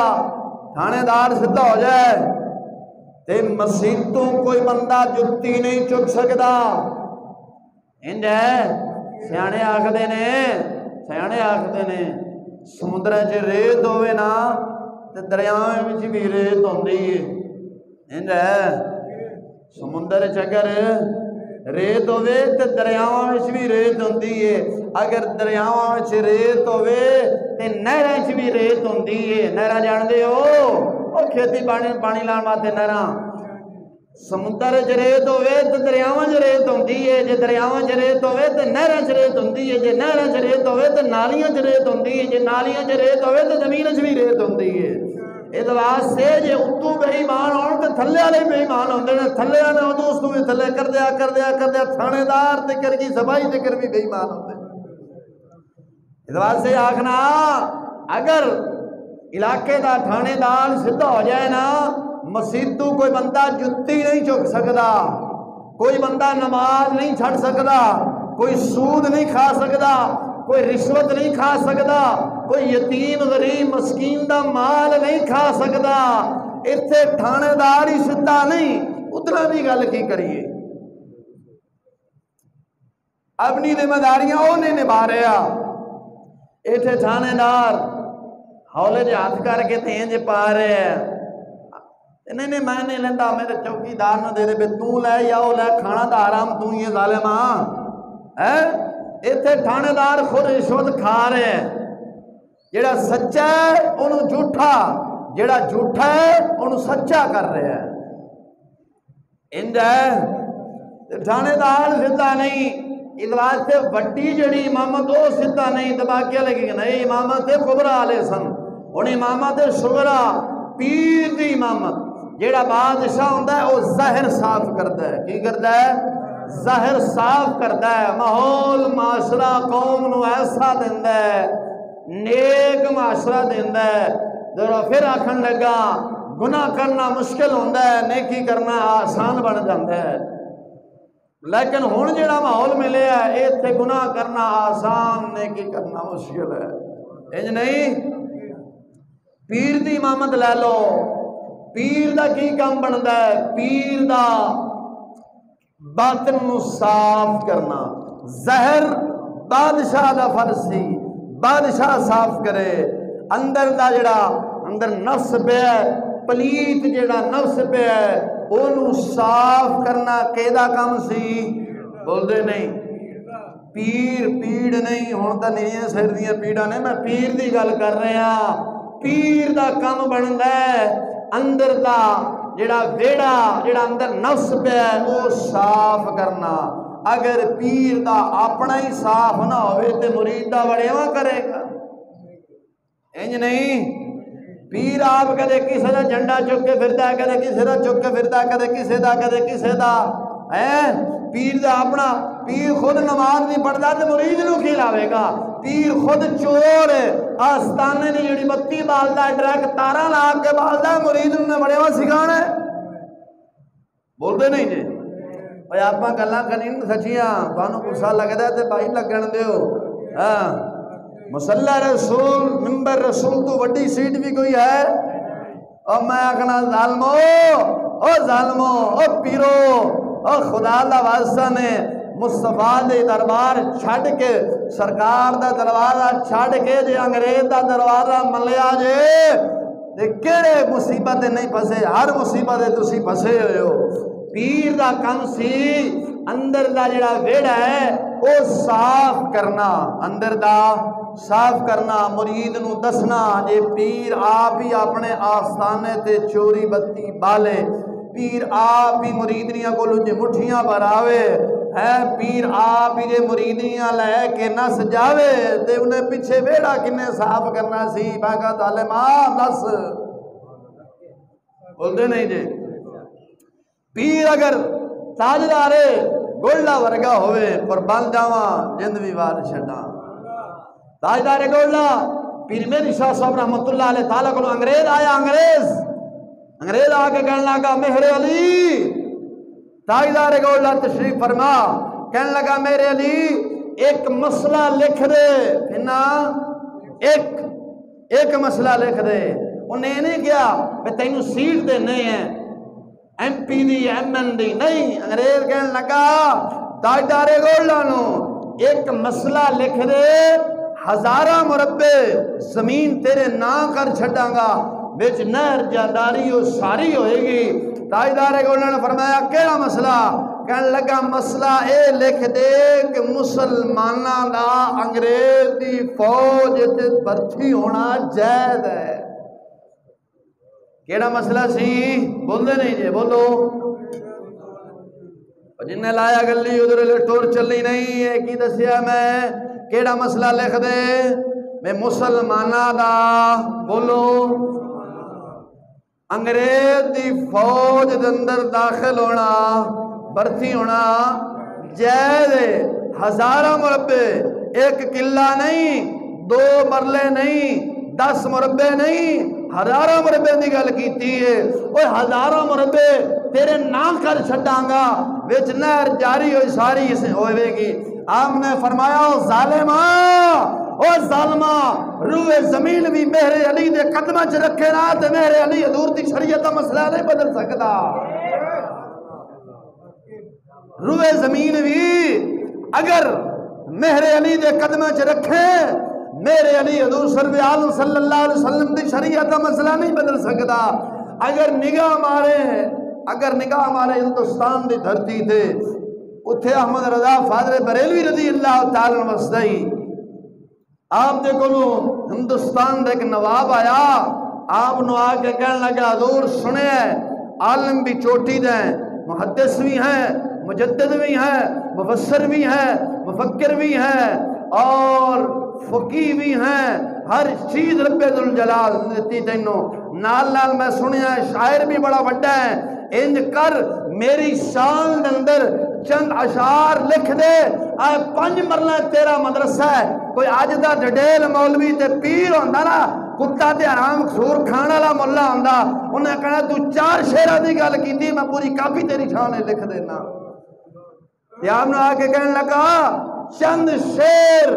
تھانے دار سدھا ہو جائے تے مسیتوں کوئی بندہ جتی نہیں چک سکتا۔ انج ہے سیانے آکھدے نے سمندر چ ریت ہوئے نا تے دریاواں وچ بھی ریت ہوندی ہے۔ انج ہے سمندر چ اگر ریت ہوئے تے دریاواں وچ بھی ریت ہوندی ہے، اگر دریاواں وچ ریت ہوئے تے نہراں وچ بھی ریت ہوندی ہے۔ نہراں جاندے ہو او کھیتی پانی لان واسطے نہراں، سمندر چ ریت ہوئے تے دریاواں چ ریت ہوندی ہے، جے دریاواں چ ریت ہوئے تے نہراں چ ریت ہوندی ہے، جے نہراں چ ریت ہوئے تے نالیاں چ ریت ہوندی ہے، جے نالیاں چ ریت ہوئے تے زمین چ بھی ریت ہوندی ہے۔ اس واسطے جے اتوں بے ایمان ہون تے تھلے والے بے ایمان ہوندے نے، تھلے والے ادوں اس تو بھی تھلے کردیا تھانے دار تے کر کی صفائی تے کر بھی بے ایمان ہوندے۔ اس واسطے آکھنا اگر علاقے دا تھانے دار سدھا ہو جائے نا مسیتوں کوئی بندہ جتی نہیں چک سکتا، کوئی بندہ نماز نہیں چھڑ سکتا، کوئی سود نہیں کھا سکتا، کوئی رشوت نہیں کھا سکتا، کوئی یتیم غریب مسکین دا مال نہیں کھا سکتا۔ اتنے تھانے دار ہی سدھا نہیں، اتنا بھی گل کی کریے؟ اپنی ذمہ داریاں وہ نہیں نبھا رہا۔ اتنے تھانے دار ہولے جے ہاتھ کر کے تینج پا رہے ہیں، نہیں میں نہیں لینا، میرے چوکیدار نہ دے دے، بے تو لے یا وہ لے، کھانا دا حرام تو ہی ہے ظالم ہے۔ اتنے تھانے دار خود رشوت کھا رہے ہیں، جیڑا سچا ہے انہوں جھوٹا، جیڑا جھوٹا ہے انہوں سچا کر رہے ہیں۔ انج ہے تھانے دار سدھا نہیں، اس واسطے وڈی جڑی امامت وہ سدھا نہیں، دباکیا لگے گا نہیں، امامت کبرا والے سن، ہن امامت صغرا پیر دی امامت، جیڑا بادشاہ ہوندا ہے وہ ظاہر صاف کردا ہے۔ کی کردا ہے؟ ظاہر صاف کردا ہے، ماحول معاشرہ قوم نو ایسا دیندا ہے، نیک معاشرہ دیندا ہے۔ ذرا پھر آکھن لگا گناہ کرنا مشکل ہوندا ہے، نیکی کرنا آسان بن جاندا ہے۔ لیکن ہن جڑا ماحول ملیا ہے ایتھے گناہ کرنا آسان، نیکی کرنا مشکل ہے۔ انج نہیں، پیر دی امامت لے لو، پیر دا کی کام بنتا ہے؟ پیر دا باطن نو صاف کرنا، ظاہر بادشاہ دا فرض سی، بادشاہ صاف کرے، اندر دا جڑا اندر نفس پیا ہے، پلیت جڑا نفس پیا ہے اونوں صاف کرنا کیدا کام سی؟ بول دے نہیں، پیر پیڑ نہیں، ہن تاں نہیں سر دیاں پیڑاں نے، میں پیر دی گل کر رہا۔ پیر دا کام بندا ہے اندر دا جڑا ویڑا جڑا اندر نفس پہ ہے وہ صاف کرنا۔ اگر پیر دا اپنا ہی صاف نہ ہوئے تے مرید دا وڑیواں کرے گا؟ انج نہیں، پیر آپ کدے کسی دا جھنڈا چک کے پھردا ہے، کدے کسی دا چک کے پھردا ہے، کدے کسی دا کدے کسی دا پیر دا اپنا، پیر خود نماز نہیں پڑھتا تو مرید نو کی لاوے گا؟ پیر خود چور ہے، آستانے نے جڑی بتی بالدا ہے، ڈائریکٹ تارا لا کے بالدا ہے، مرید نے بڑے وا سکھانا ہے؟ بولتے نہیں جی بھائی آپ گلاں کریں سچیاں، تانوں غصہ لگدا ہے تے بھائی لگن دیو۔ ہاں مصلی رسول ممبر رسول تو وڈی سیٹ بھی کوئی ہے؟ اور میں آکھنا ظالمو، او ظالمو، او پیرو، او خدا دا واسطہ نے مصطفیٰ دے دربار چھڑ کے، سرکار دا دروازہ چھڑ کے جے انگریز دا دروازہ ملیا جے تے کیڑے مصیبت نہیں پھسے؟ ہر مصیبت تسی پھسے ہوئے ہو۔ پیر دا کم سی اندر دا جڑا ویڑا ہے او صاف کرنا، اندر دا صاف کرنا، مرید نو دسنا جے پیر آپ ہی اپنے آستانے تے چوری بتی بالے، پیر آپ ہی مریدنیاں کو لجے مٹھیاں براوے ہے، پیر آپ ہی جے مریدنیاں لے کے نس جاوے تے انہیں پیچھے ویڑا کنے صاف کرنا سی؟ باقا ظالمان دس بولتے نہیں جے۔ پیر اگر تاجدارے گولڈا ورگا ہوئے قربان جاواں جند بھی وار چھڑا، تاجدارے گولڈا پیر مہری شاہ صاحب رحمۃ اللہ علیہ تعالیٰ کو انگریز آیا، انگریز آ کے کہنے لگا مہر علی تاجدار گولڈا تشریف فرما، کہنے لگا میرے علی ایک مسئلہ لکھ دے، کہنا ایک مسئلہ لکھ دے۔ انہیں نہیں کیا میں تینوں سیٹ دے نہیں ہیں ایم پی دی ایم این دی نہیں، انگریز کہنے لگا تاجدار گولڈا نو ایک مسئلہ لکھ دے، 1000 مربع زمین تیرے نا کر چھڑاں گا، بچ نہر جانداری ہو ساری ہوئے گی۔ تاجدار گولڈا نے فرمایا کیڑا مسئلہ؟ کہنے لگا مسئلہ اے لکھ دے کہ مسلمانہ دا انگریز دی فوج تے بھرتی ہونا جائز ہے۔ کیڑا مسئلہ سی؟ بول دے نہیں جے بولو، جن نے لایا گلی ادھر لے ٹور چلی نہیں ہے کی دسیا میں، کیڑا مسئلہ لکھ دے میں مسلمانہ دا بولو انگریز دی فوج دے اندر داخل ہونا بھرتی ہونا جائز ہے، 1000 مربع، ایک قلعہ نہیں، 2 مرلے نہیں، 10 مربع نہیں، 1000 مربع دی گل کیتی ہے۔ اوے 1000 مربع تیرے نا کر چھڈاں گا، وچ نہر جاری ہوئی ساری سے ہوئے گی۔ آپ نے فرمایا او ظالما، او ظالما، روح زمین بھی مہر علی دے قدمہ چ رکھے نا تے مہر علی حضور دی شریعت دا مسئلہ نہیں بدل سکدا۔ روح زمین بھی اگر مہر علی دے قدمہ چ رکھے، میرے علی حضور صلی اللہ علیہ وسلم دی شریعت دا مسئلہ نہیں بدل سکدا۔ اگر نگاہ مارے ہندوستان دی دھرتی تے اتھے احمد رضا فاضل بریلوی رضی اللہ تعالیٰ وسدئی، آپ دے کولو ہندوستان دے ایک نواب آیا، آپ نو آ کے کہنے لگا حضور سنے عالم بھی چوٹی دیں، محدث بھی ہیں، مجدد بھی ہیں، مفسر بھی ہیں، مفکر بھی ہیں اور فقی بھی ہیں، ہر چیز رب ذوالجلال دیتی تینوں، نال میں سنیا شاعر بھی بڑا بڑا ہے، انج کر میری شان اندر چند اشعار لکھ دے، آئے 5 مرلہ تیرا مدرسہ ہے۔ کوئی آج دا ڈڈیل مولوی تے پیر ہوندہ نا، کتا تے حرام سور کھانا لا ملہ ہوندہ، انہیں کہنا تو 4 شعرہ دی گل کی تھی، میں پوری کافی تیری شانے لکھ دینا۔ یہ آپ نے آکے کہنے لگا چند شعر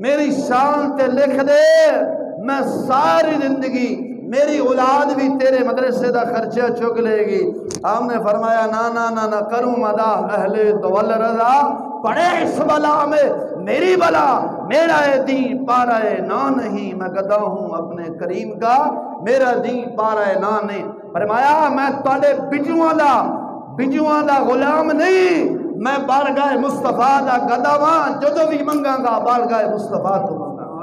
میری شان تے لکھ دے، میں ساری زندگی میری اولاد بھی تیرے مدرسے دا خرچہ چک لے گی۔ آپ نے فرمایا نا نا نا نا کروں مدہ اہل دول رضا، پڑے اس بلا میں میری بلا، میرا دین پارا نا نہیں، میں گدا ہوں اپنے کریم کا، میرا دین پارا نا نہیں۔ فرمایا میں تواڈے بجوان دا غلام نہیں، میں بارگاہ مصطفیٰ دا گدا ہاں، جدو بھی منگاں گا بارگاہ مصطفیٰ تو منگاں گا۔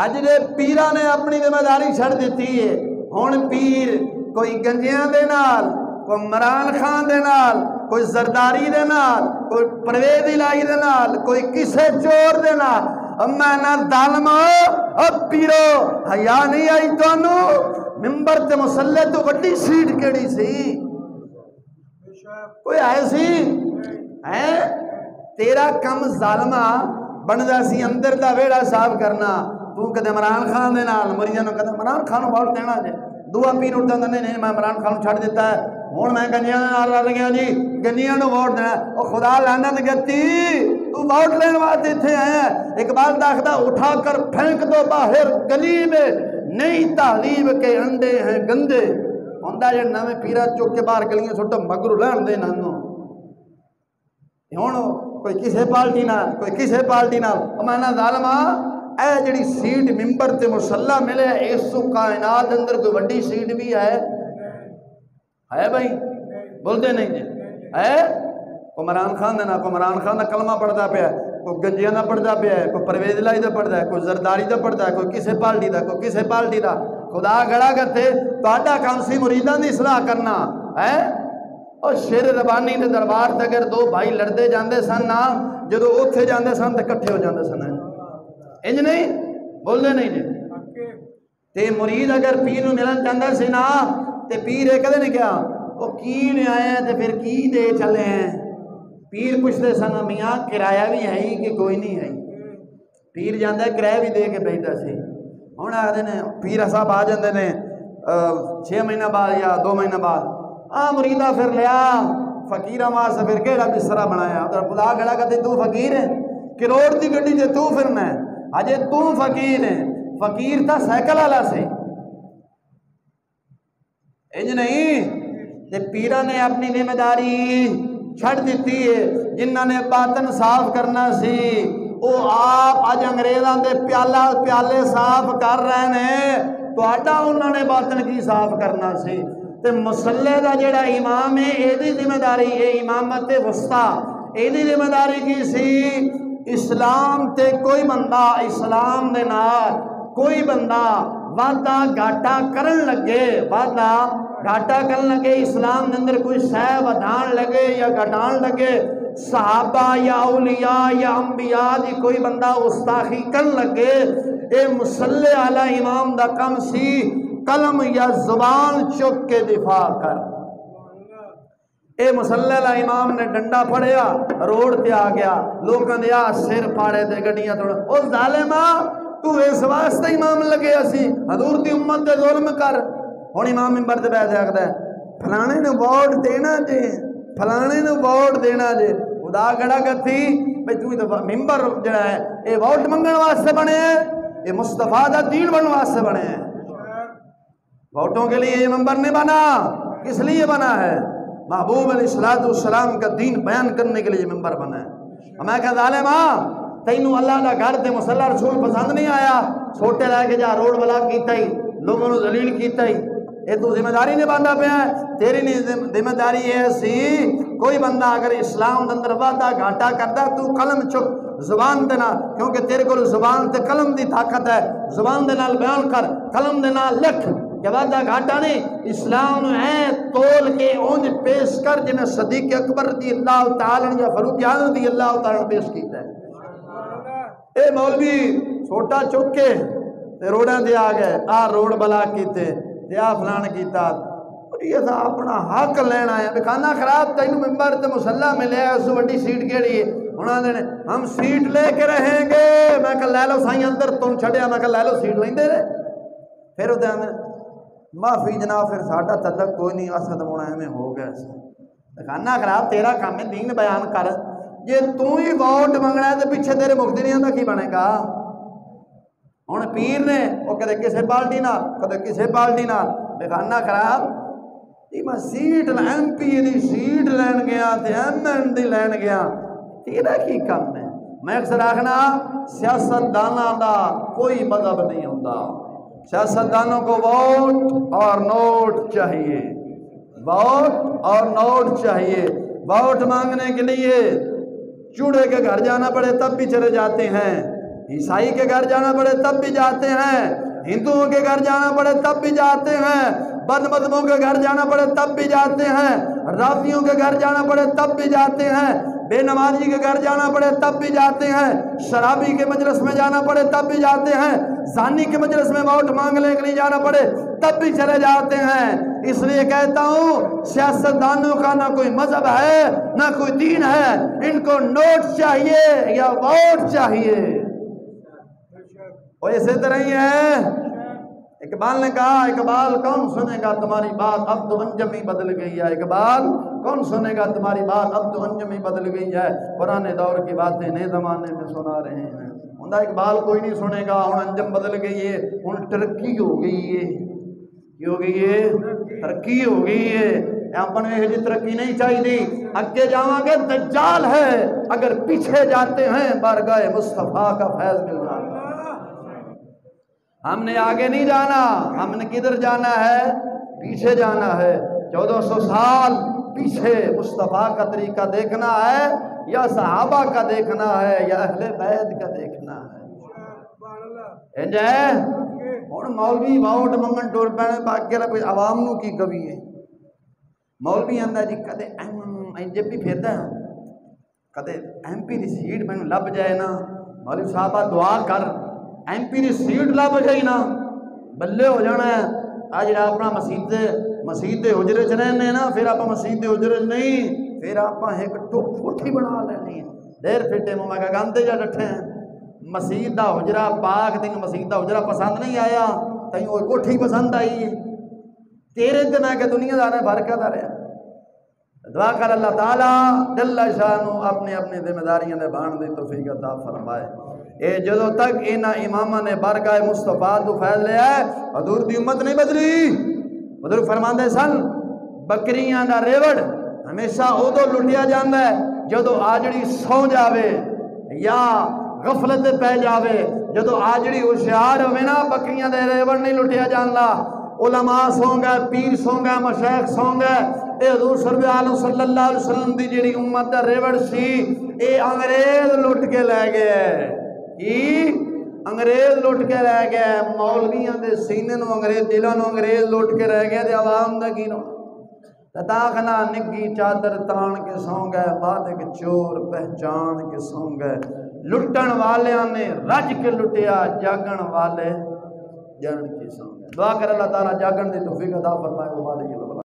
اج دے پیراں نے اپنی ذمہ داری چھڑ دیتی ہے، ہن پیر کوئی گنجیاں دے نال، کوئی عمران خان دے نال، کوئی زرداری دے نال، کوئی پرویز الہی دے نال، کوئی کسے چور دے نال، میں نہ ظالمو اب پیرو حیا نہیں آئی تانوں، ممبر تے مصلی تو وڈی سیٹ کیڑی سی؟ کوئی آئے سی تیرا کم ظالمہ بندا سی اندر دا ویڑا صاف کرنا، تو کدے عمران خان دے نال مریضاں نو کدے عمران خان ووٹ دینا جے، دعا پیر اٹھدا نہیں میں عمران خان چھڑ دیتا ہے، ہن میں گنجیاں دے نال رل گیا جی، گنجیاں نو ووٹ دینا، او خدا لعنت گتی تو ووٹ لینے واسطے ایتھے آیا ہے۔ اقبال داخدہ اٹھا کر پھینک دو باہر گلی میں، نئی تعلیم کے انڈے ہیں گندے، ہوندا جے نویں پیرا چک کے باہر گلیاں سٹ مگرو لین دے نانو۔ ہن کوئی کسے پارٹی نال کوئی کسے پارٹی نال، میں نہ ظالما اے جڑی سیٹ ممبر تے مصلی ملے اس کائنات اندر کوئی وڈی سیٹ بھی ہے بھائی؟ بول دے نہیں جی ہے؟ کوئی عمران خان دے نا، کوئی عمران خان دا کلمہ پڑھدا پیا ہے، کوئی گنجیاں دا پڑھدا پیا ہے، کوئی پرویز الہی دا پڑھدا ہے، کوئی زرداری دا پڑھدا ہے، کوئی کسے پارٹی دا کوئی کسے پارٹی دا۔ خدا گڑا کرتے تہاڈا کام سی مریداں دی اصلاح کرنا ہے۔ اور شیر ربانی دے دربار تے اگر 2 بھائی لڑدے جاندے سن نا، جدو اوتھے جاندے سن تے کٹھے ہو جاندے سن، انج نہیں بول دے نہیں جی۔ تے مرید اگر پیر نو ملن چاہندا سی نا تے پیر ایک کدے نہیں کیا او کی لے آئے ہیں تے پھر کی دے چلے ہیں؟ پیر پوچھتے سن میاں کرایہ بھی ہے کہ کوئی نہیں ہے؟ پیر جانا کرایہ بھی دے کے بھیجتا سی. ہوں آخر نے پیر صاحب آ جاتے ہیں 6 مہینہ بعد یا 2 مہینہ بعد. مریدا پھر لیا فقیرہ واسطے پھر کہڑا بسترا بنایا خدا کھڑا کرتے تو فقیر ہے کروڑ کی گڈی جے تو پھرنا ہے اجے تو فقیر ہے. فقیر تھا سائیکل والا سے انج نہیں. پیرا نے اپنی ذمہ داری چھڑ دیتی ہے. جنہوں نے باطن صاف کرنا سی وہ آپ اج انگریزاں دے پیالے صاف کر رہے ہیں تو انہوں نے باطن کی صاف کرنا سی. تے مسلے دا جڑا امام ہے یہ ذمہ داری ہے امامت وسطی یہ ذمہ داری کی سی. اسلام تے کوئی بندہ اسلام دے نال کوئی بندہ وعدہ گھاٹا کرن لگے اسلام دے اندر کوئی شے ودھان لگے یا گھٹان لگے صحابہ یا اولیاء یا انبیاء دی کوئی بندہ گستاخی کرن لگے اے مصلی علی امام دا کم سی قلم یا زبان چک کے دفاع کر. اے مصلی علی امام نے ڈنڈا پھڑیا روڈ تے آ گیا لوکاں دے سر پاڑے تے گڈیاں توڑ او ظالما تو اس واسطے امام لگے اسی حضور دی امت تے ظلم کر. ہن امام منبر تے بیٹھ جاگدا ہے فلانے نے ووٹ دینا جے فلانے نے ووٹ دینا جے. خدا کھڑا کتھی بھئی تو ممبر جڑا ہے اے ووٹ منگن واسطے بنے ہیں اے مصطفیٰ دا دین بننے واسطے بنے ہیں. ووٹوں کے لیے یہ ممبر نہیں بنا کس لیے بنا ہے محبوب علیہ السلام کا دین بیان کرنے کے لیے ممبر بنا ہے. میں کہا ظالما تینوں اللہ دا گھر تے مصلی رسول پسند نہیں آیا چھوٹے لے کے جا روڈ بلاک کیتا ہی لوگوں نے ذلیل کیتا ہی یہ تو ذمہ داری نہیں باندا پیا ہے. تیری نہیں ذمہ داری یہ سی کوئی بندہ اگر اسلام دے اندر وعدہ گھاٹا کردا تو قلم چک زبان دے نال کیونکہ تیرے کول زبان تے قلم دی طاقت ہے. زبان دے نال بیان کر قلم دے نال لکھ کہ وعدہ گھاٹا نہیں اسلام ہے تول کے اونج پیش کر جنہیں صدیق اکبر رضی اللہ تعالی یا فاروق اعظم رضی اللہ تعالی پیش کیتا ہے. اے مولوی چھوٹا چک کے تے روڈاں تے آ گئے روڈ بلاک کیتے تے فلان کیتا یہ تھا اپنا حق لینا ہے. کھانا خراب تینوں ممبر تے مصلی ملے اس وڈی سیٹ کیڑی ہے انہوں نے ہم سیٹ لے کے رہیں گے. میں کہ لے لو سائیں اندر تم چھڑیا میں کہ لے لو سیٹ لیندے رہے. پھر وہ معافی جناب پھر ساڈا تعلق کوئی نہیں اسد ہونا ایویں ہو گیا. کھانا خراب تیرا کام ہے دین بیان کر جے تو ہی ووٹ منگنا ہے تو پیچھے تیرے مقتدیاں دا کی بنے گا. ہن پیر نے وہ کدے کسے پارٹی نال کدے کسے پارٹی نال بےخانہ خراب میں سیٹ ایم پی دی سیٹ لین گیا تے ایم این دی لین گیا تیرا کی کام ہے. میں اکثر آخنا سیاستداناں دا کوئی مذہب نہیں ہوندا. سیاستدانوں کو ووٹ اور نوٹ چاہیے ووٹ اور نوٹ چاہیے. ووٹ مانگنے کے لیے چوڑے کے گھر جانا پڑے تب بھی چلے جاتے ہیں عیسائی کے گھر جانا پڑے تب بھی جاتے ہیں ہندوؤں کے گھر جانا پڑے تب بھی جاتے ہیں بد مذہبوں کے گھر جانا پڑے تب بھی جاتے ہیں رافیوں کے گھر جانا پڑے تب بھی جاتے ہیں بے نمازی کے گھر جانا پڑے تب بھی جاتے ہیں شرابی کے مجلس میں جانا پڑے تب بھی جاتے ہیں زانی کے مجلس میں ووٹ مانگنے کے لیے جانا پڑے تب بھی چلے جاتے ہیں. اس لیے کہتا ہوں سیاستدانوں کا نہ کوئی مذہب ہے نہ کوئی دین ہے. ان کو نوٹ چاہیے یا ووٹ چاہیے. اور اسی طرح ہی ہے اقبال نے کہا اقبال کون سنے گا تمہاری بات اب تو انجم ہی بدل گئی ہے. اقبال کون سنے گا تمہاری بات اب تو انجم ہی بدل گئی ہے. پرانے دور کی باتیں نئے زمانے میں سنا رہے ہیں. ہوں اقبال کوئی نہیں سنے گا ہوں انجم بدل گئی ہے ہوں ترقی ہو گئی ہے. کی ہو گئی ہے ترقی ہو گئی ہے. اپنے یہ ترقی نہیں چاہیے اگے جاواں گے دجال ہے اگر پیچھے جاتے ہیں بارگاہ مصطفیٰ کا فیض مل جاتا. ہم نے آگے نہیں جانا ہم نے کدھر جانا ہے پیچھے جانا ہے. 1400 سال پیچھے مصطفیٰ کا طریقہ دیکھنا ہے یا صحابہ کا دیکھنا ہے یا اہل بیت کا دیکھنا ہے. ہوں مولوی ووٹ منگن ٹور پینے باقی عوام نو کی کبھی ہے. مولوی آندا جی کدے جب بھی پھردا کدے ایم پی دی سیٹ مینوں لب جائے نا مولوی صاحبہ دعا کر ایم پی دی سیٹ لب گئی نا بلے ہو جانا ہے. آ جڑا اپنا مسجد دے حجرے چ رہنے نا پھر آپ مسجد دے حجرے نہیں پھر آپ ایک ٹوٹھی بنا لینی ہے. دیر پھٹے میں گاندے جا ڈٹھے ہیں مسجد دا حجرہ پاک تینوں مسجد دا حجرہ پسند نہیں آیا تینوں وہ کوٹھی پسند آئی ہے تیرے تے میں کہ دنیا دار برکت آ رہا دعا کر اللہ تعالیٰ جل شانو اپنے اپنے ذمہ داریاں دے بان دی توفیق عطا فرمائے اے جدوں تک انہاں اماماں نے بارگاہ مصطفیٰ تو فیض لیا ہے حضور دی امت نہیں بدلی حضور فرماندے سن بکریاں دا ریوڑ ہمیشہ ادو لٹیا جاندہ ہے جدو آجڑی سو جاوے یا غفلت پہ جاوے جدو آجڑی ہوشیار ہوئے نا بکریاں دے ریوڑ نہیں لٹیا جاندہ علماء سونگا پیر سونگا مشایخ سونگا اے حضور صلی اللہ علیہ وسلم دی جڑی امت دا ریوڑ سی اے انگریز لٹ کے لے گئے کی انگریز لٹ کے رہ گئے مولویاں دے سینے نو انگریز دلوں نو انگریز لٹ کے رہ گئے تے عوام دا کی نو تاخنا نگی چادر تان کے سوں گئے مالک چور پہچان کے سوں گئے لٹن والیاں نے رج کے لٹیا جاگن والے جان کے سوں گئے دعا کر اللہ تعالیٰ جاگن دی توفیق عطا فرمائے وہ مالک